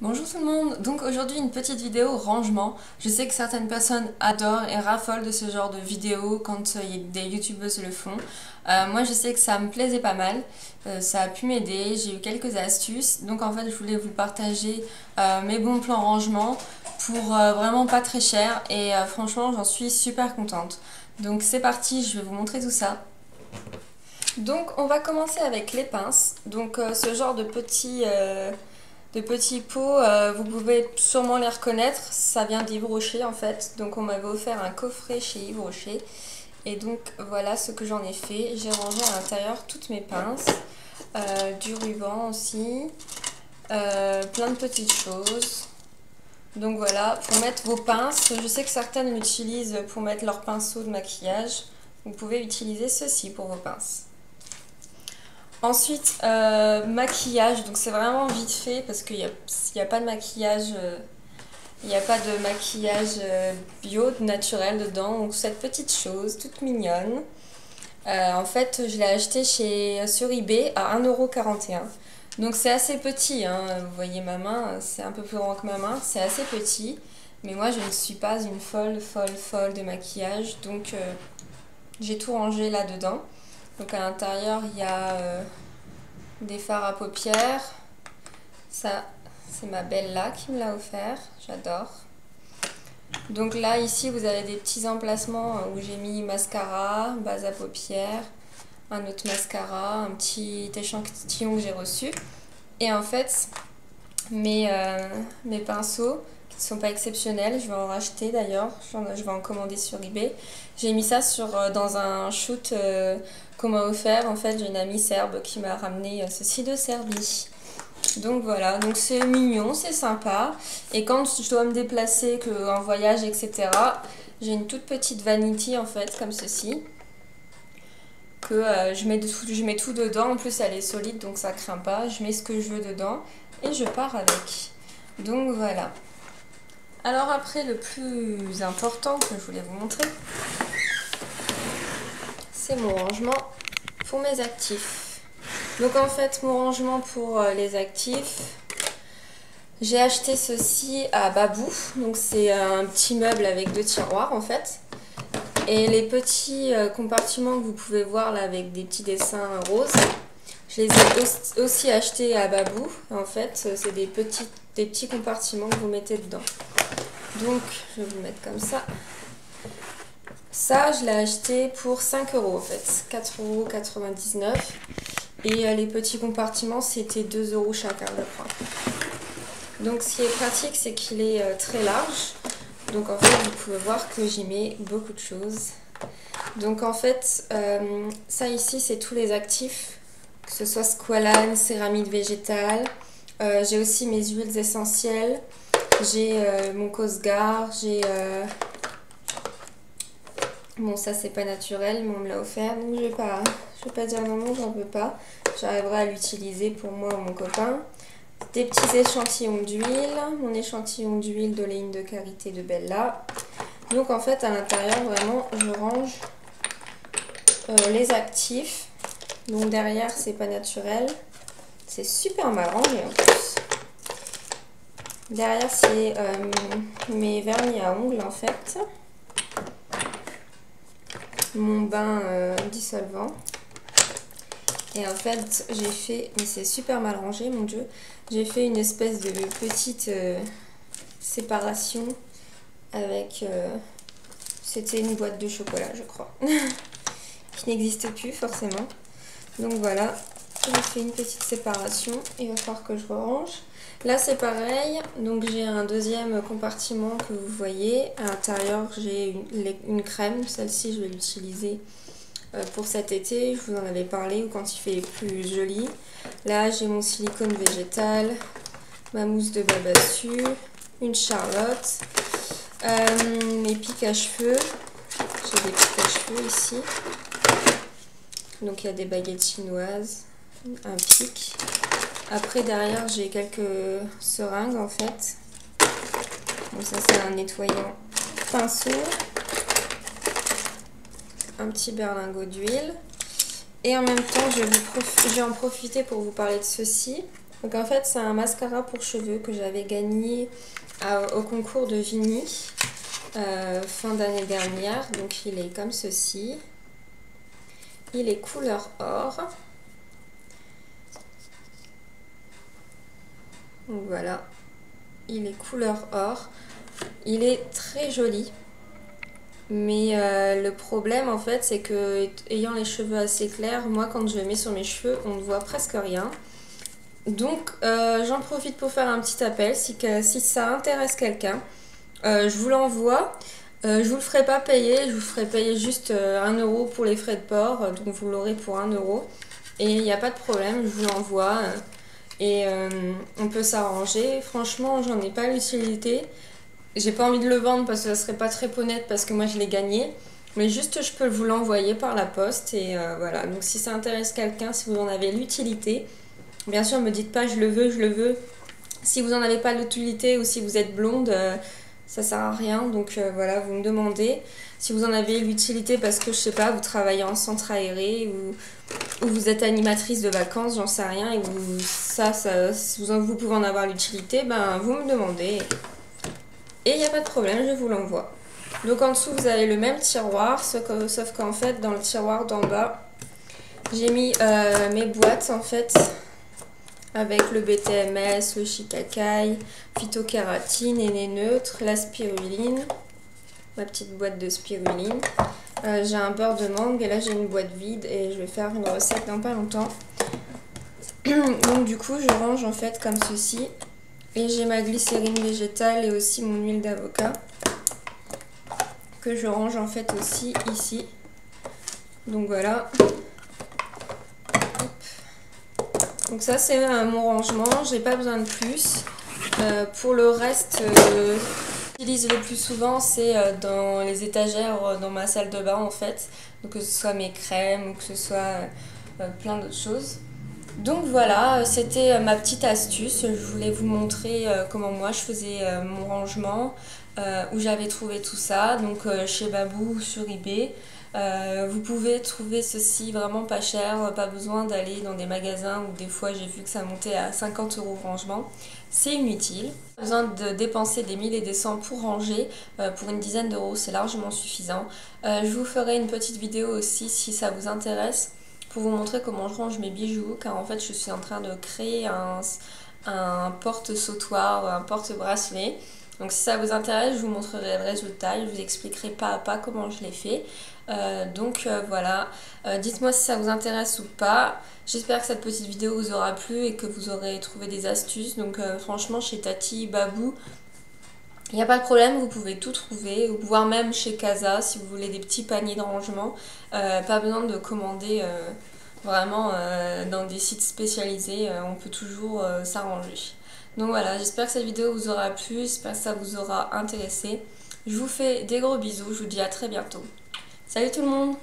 Bonjour tout le monde, donc aujourd'hui une petite vidéo rangement. Je sais que certaines personnes adorent et raffolent de ce genre de vidéos quand des youtubeuses le font. Moi je sais que ça me plaisait pas mal, ça a pu m'aider, j'ai eu quelques astuces. Donc en fait je voulais vous partager mes bons plans rangement pour vraiment pas très cher et franchement j'en suis super contente. Donc c'est parti, je vais vous montrer tout ça. Donc on va commencer avec les pinces, donc ce genre de petits pots, vous pouvez sûrement les reconnaître, ça vient d'Yves Rocher en fait. Donc on m'avait offert un coffret chez Yves Rocher. Et donc voilà ce que j'en ai fait. J'ai rangé à l'intérieur toutes mes pinces, du ruban aussi, plein de petites choses. Donc voilà, pour mettre vos pinces, je sais que certaines l'utilisent pour mettre leur pinceau de maquillage. Vous pouvez utiliser ceci pour vos pinces. Ensuite, maquillage, donc c'est vraiment vite fait parce qu'il n'y a pas de maquillage, bio, naturel dedans. Donc cette petite chose, toute mignonne. En fait, je l'ai acheté sur eBay à 1,41 €. Donc c'est assez petit, hein. Vous voyez ma main, c'est un peu plus grand que ma main, c'est assez petit. Mais moi je ne suis pas une folle de maquillage, donc j'ai tout rangé là-dedans. Donc à l'intérieur, il y a des fards à paupières. Ça, c'est ma belle là qui me l'a offert. J'adore. Donc là, ici, vous avez des petits emplacements où j'ai mis mascara, base à paupières, un autre mascara, un petit échantillon que j'ai reçu. Et en fait, mes pinceaux, qui ne sont pas exceptionnels, je vais en racheter d'ailleurs, je vais en commander sur eBay. J'ai mis ça dans un shoot qu'on m'a offert. En fait, j'ai une amie serbe qui m'a ramené ceci de Serbie. Donc voilà, donc c'est mignon, c'est sympa. Et quand je dois me déplacer, en voyage, etc., j'ai une toute petite vanity en fait, comme ceci. Que je mets tout dedans. En plus, elle est solide, donc ça craint pas. Je mets ce que je veux dedans et je pars avec. Donc voilà. Alors après, le plus important que je voulais vous montrer, c'est mon rangement pour mes actifs. Donc en fait, mon rangement pour les actifs, j'ai acheté ceci à Babou. Donc c'est un petit meuble avec 2 tiroirs en fait. Et les petits compartiments que vous pouvez voir là avec des petits dessins roses, je les ai aussi achetés à Babou. En fait, c'est des petits compartiments que vous mettez dedans. Donc, je vais vous le mettre comme ça. Ça, je l'ai acheté pour 5 € en fait, 4,99 €. Et les petits compartiments, c'était 2 € chacun, je crois. Donc, ce qui est pratique, c'est qu'il est très large. Donc, en fait, vous pouvez voir que j'y mets beaucoup de choses. Donc, en fait, ça ici, c'est tous les actifs, que ce soit squalane, céramique végétale. J'ai aussi mes huiles essentielles. J'ai mon Cosgar, j'ai... Bon, ça c'est pas naturel, mais on me l'a offert, donc je vais pas dire non, j'en veux pas. J'arriverai à l'utiliser pour moi ou mon copain. Des petits échantillons d'huile, mon échantillon d'huile d'oléine de karité de Bella. Donc en fait, à l'intérieur, vraiment, je range les actifs. Donc derrière, c'est pas naturel. C'est super mal rangé en plus. Derrière, c'est mes vernis à ongles en fait. Mon bain dissolvant. Et en fait, j'ai fait, mais c'est super mal rangé, mon Dieu. J'ai fait une espèce de petite séparation avec... c'était une boîte de chocolat, je crois. Qui n'existe plus forcément. Donc voilà, j'ai fait une petite séparation. Il va falloir que je range. Là c'est pareil, donc j'ai un deuxième compartiment que vous voyez. À l'intérieur j'ai une crème, celle-ci je vais l'utiliser pour cet été, je vous en avais parlé, ou quand il fait plus joli. Là j'ai mon silicone végétal, ma mousse de babassu, une Charlotte, mes pics à cheveux, j'ai des pics à cheveux ici. Donc il y a des baguettes chinoises, un pic. Après derrière j'ai quelques seringues en fait. Donc ça c'est un nettoyant pinceau. Un petit berlingot d'huile. Et en même temps je vais en profiter pour vous parler de ceci. Donc en fait c'est un mascara pour cheveux que j'avais gagné au concours de Vini fin d'année dernière. Donc il est comme ceci. Il est couleur or. Donc voilà, il est couleur or. Il est très joli. Mais le problème en fait c'est que ayant les cheveux assez clairs, moi quand je le mets sur mes cheveux on ne voit presque rien. Donc j'en profite pour faire un petit appel, si ça intéresse quelqu'un, je vous l'envoie. Je vous le ferai pas payer, je vous ferai payer juste 1 euro pour les frais de port, donc vous l'aurez pour 1 euro. Et il n'y a pas de problème, je vous l'envoie et on peut s'arranger. Franchement j'en ai pas l'utilité. J'ai pas envie de le vendre parce que ça serait pas très honnête parce que moi je l'ai gagné. Mais juste je peux vous l'envoyer par la poste et voilà. Donc si ça intéresse quelqu'un, si vous en avez l'utilité, bien sûr me dites pas je le veux, je le veux. Si vous en avez pas l'utilité ou si vous êtes blonde, ça sert à rien. Donc voilà, vous me demandez. Si vous en avez l'utilité parce que je sais pas, vous travaillez en centre aéré ou vous êtes animatrice de vacances, j'en sais rien. Et si vous pouvez en avoir l'utilité, ben vous me demandez. Et il n'y a pas de problème, je vous l'envoie. Donc en dessous vous avez le même tiroir, sauf qu'en fait dans le tiroir d'en bas, j'ai mis mes boîtes en fait, avec le BTMS, le Shikai, phytokératine, Aîné neutre, la spiruline, ma petite boîte de spiruline. J'ai un beurre de mangue et là j'ai une boîte vide et je vais faire une recette dans pas longtemps. Donc du coup je range en fait comme ceci. Et j'ai ma glycérine végétale et aussi mon huile d'avocat que je range en fait aussi ici. Donc voilà. Donc ça c'est mon rangement, j'ai pas besoin de plus. Pour le reste, j'utilise le plus souvent c'est dans les étagères dans ma salle de bain en fait. Donc que ce soit mes crèmes ou que ce soit plein d'autres choses. Donc voilà, c'était ma petite astuce. Je voulais vous montrer comment moi je faisais mon rangement, où j'avais trouvé tout ça. Donc chez Babou sur eBay. Vous pouvez trouver ceci vraiment pas cher, pas besoin d'aller dans des magasins où des fois j'ai vu que ça montait à 50 € le rangement. C'est inutile. Pas besoin de dépenser des 1000 et des 100 pour ranger. Pour une dizaine d'euros, c'est largement suffisant. Je vous ferai une petite vidéo aussi si ça vous intéresse, pour vous montrer comment je range mes bijoux, car en fait je suis en train de créer un porte-sautoir, un porte-bracelet. Donc si ça vous intéresse, je vous montrerai le résultat, je vous expliquerai pas à pas comment je l'ai fait. Voilà, dites-moi si ça vous intéresse ou pas. J'espère que cette petite vidéo vous aura plu et que vous aurez trouvé des astuces. Donc franchement chez Tati, Babou, il n'y a pas de problème, vous pouvez tout trouver, voire même chez Casa si vous voulez des petits paniers de rangement. Pas besoin de commander vraiment dans des sites spécialisés, on peut toujours s'arranger. Donc voilà, j'espère que cette vidéo vous aura plu, j'espère que ça vous aura intéressé. Je vous fais des gros bisous, je vous dis à très bientôt. Salut tout le monde!